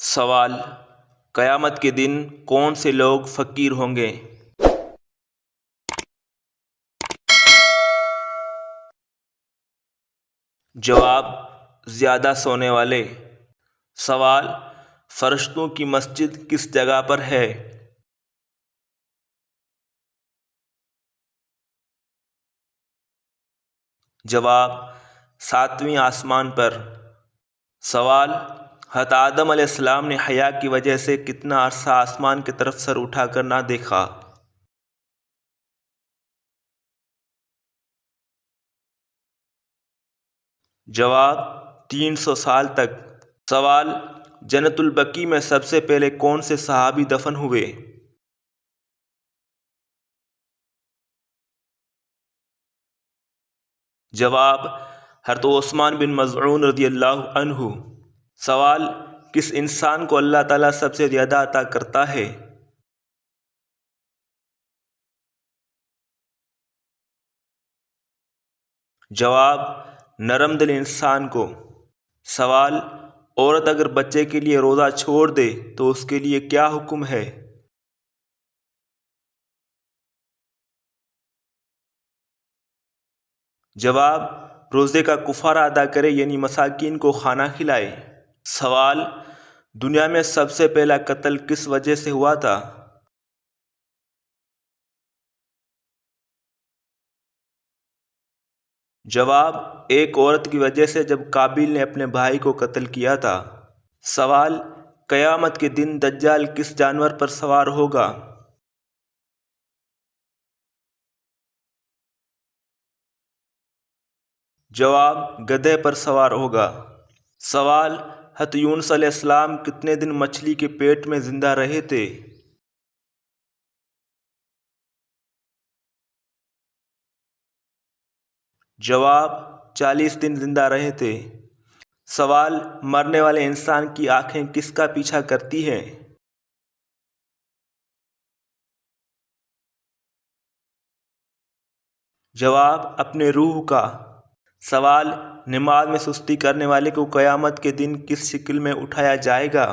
سوال: قیامت کے دن کون سے لوگ فقیر ہوں گے؟ جواب: زیادہ سونے والے۔ سوال: فرشتوں کی مسجد کس جگہ پر ہے؟ جواب: 7ویں آسمان پر۔ سوال: حضرت آدم علیہ السلام نے حیا کی وجہ سے کتنا عرصہ آسمان کی طرف سر اٹھا کر نہ دیکھا؟ جواب: 300 سال تک۔ سوال: جنت البقیع میں سب سے پہلے کون سے صحابی دفن ہوئے؟ جواب: حضرت عثمان بن مظعون رضی اللہ عنہ۔ سوال: کس انسان کو اللہ تعالیٰ سب سے زیادہ عطا کرتا ہے؟ جواب: نرم دل انسان کو۔ سوال: عورت اگر بچے کے لیے روزہ چھوڑ دے تو اس کے لیے کیا حکم ہے؟ جواب: روزے کا کفارہ ادا کرے، یعنی مساکین کو کھانا کھلائے۔ سوال: دنیا میں سب سے پہلا قتل کس وجہ سے ہوا تھا؟ جواب: ایک عورت کی وجہ سے جب قابیل نے اپنے بھائی کو قتل کیا تھا۔ سوال: قیامت کے دن دجال کس جانور پر سوار ہوگا؟ جواب: گدھے پر سوار ہوگا۔ سوال: حضرت یونس علیہ السلام کتنے دن مچھلی کے پیٹ میں زندہ رہے تھے؟ جواب: 40 دن زندہ رہے تھے۔ سوال: مرنے والے انسان کی آنکھیں کس کا پیچھا کرتی ہیں؟ جواب: اپنے روح کا۔ سوال: نماز میں سستی کرنے والے کو قیامت کے دن کس شکل میں اٹھایا جائے گا؟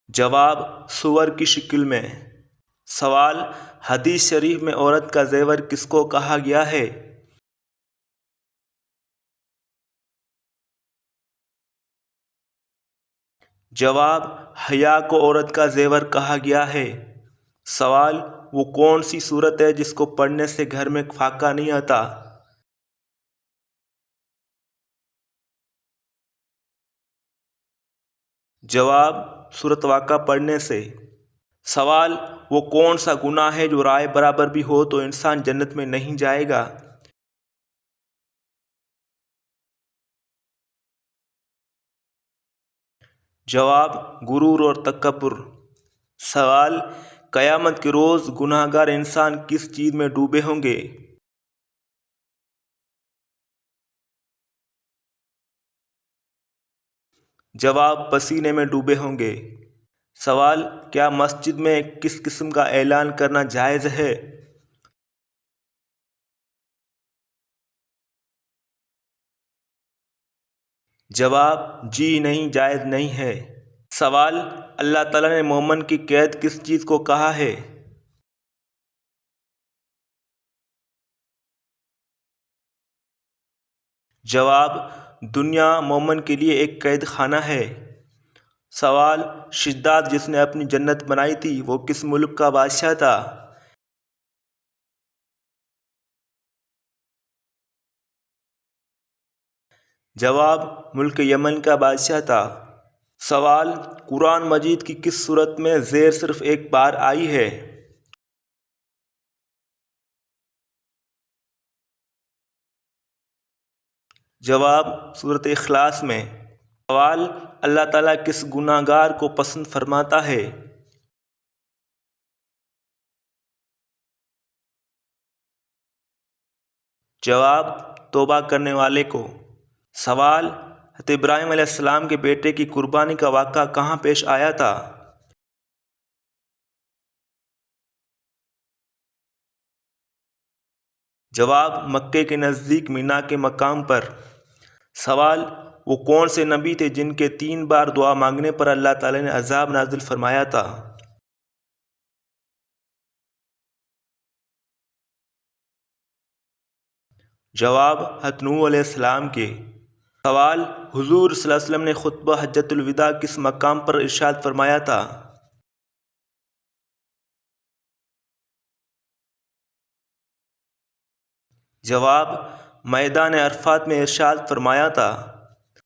جواب: سور کی شکل میں۔ سوال: حدیث شریف میں عورت کا زیور کس کو کہا گیا ہے؟ جواب: حیا کو عورت کا زیور کہا گیا ہے۔ سوال: وہ کون سی سورت ہے جس کو پڑھنے سے گھر میں فاقہ نہیں آتا؟ جواب: سورۃ واقعہ پڑھنے سے۔ سوال: وہ کون سا گناہ ہے جو رائے برابر بھی ہو تو انسان جنت میں نہیں جائے گا؟ جواب: غرور اور تکبر۔ سوال: قیامت کے روز گناہ گار انسان کس چیز میں ڈوبے ہوں گے؟ جواب: پسینے میں ڈوبے ہوں گے۔ سوال: کیا مسجد میں کس قسم کا اعلان کرنا جائز ہے؟ جواب: جی نہیں، جائز نہیں ہے۔ سوال: اللہ تعالیٰ نے مومن کی قید کس چیز کو کہا ہے؟ جواب: دنیا مومن کے لیے ایک قید خانہ ہے۔ سوال: شداد جس نے اپنی جنت بنائی تھی وہ کس ملک کا بادشاہ تھا؟ جواب: ملک یمن کا بادشاہ تھا۔ سوال: قرآن مجید کی کس سورت میں زیر صرف ایک بار آئی ہے؟ جواب: سورۃ اخلاص میں۔ سوال: اللہ تعالیٰ کس گناہ گار کو پسند فرماتا ہے؟ جواب: توبہ کرنے والے کو۔ سوال: حضرت ابراہیم علیہ السلام کے بیٹے کی قربانی کا واقعہ کہاں پیش آیا تھا؟ جواب: مکے کے نزدیک مینا کے مقام پر۔ سوال: وہ کون سے نبی تھے جن کے 3 بار دعا مانگنے پر اللہ تعالیٰ نے عذاب نازل فرمایا تھا؟ جواب: حضرت نوح علیہ السلام کے۔ سوال: حضور صلی اللہ علیہ وسلم نے خطبہ حجۃ الوداع کس مقام پر ارشاد فرمایا تھا؟ جواب: میدان عرفات میں ارشاد فرمایا تھا۔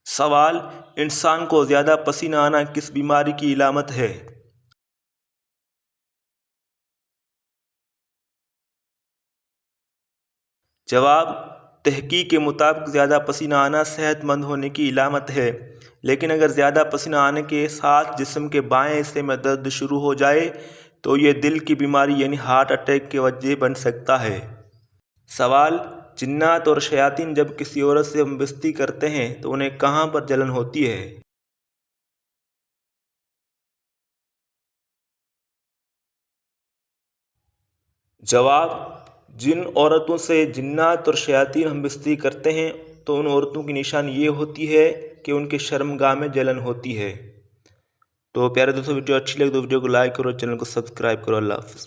سوال: انسان کو زیادہ پسینہ آنا کس بیماری کی علامت ہے؟ جواب: تحقیق کے مطابق زیادہ پسینہ آنا صحت مند ہونے کی علامت ہے، لیکن اگر زیادہ پسینہ آنے کے ساتھ جسم کے بائیں حصے میں درد شروع ہو جائے تو یہ دل کی بیماری یعنی ہارٹ اٹیک کی وجہ بن سکتا ہے۔ سوال: جنات اور شیاطین جب کسی عورت سے ہم بستی کرتے ہیں تو انہیں کہاں پر جلن ہوتی ہے؟ جواب: جن عورتوں سے جنات اور شیاطین ہم بستری کرتے ہیں تو ان عورتوں کی نشانی یہ ہوتی ہے کہ ان کے شرمگاہ میں جلن ہوتی ہے۔ تو پیارے دوستوں، ویڈیو اچھی لگے تو ویڈیو کو لائک کرو، چینل کو سبسکرائب کرو۔ اللہ حافظ۔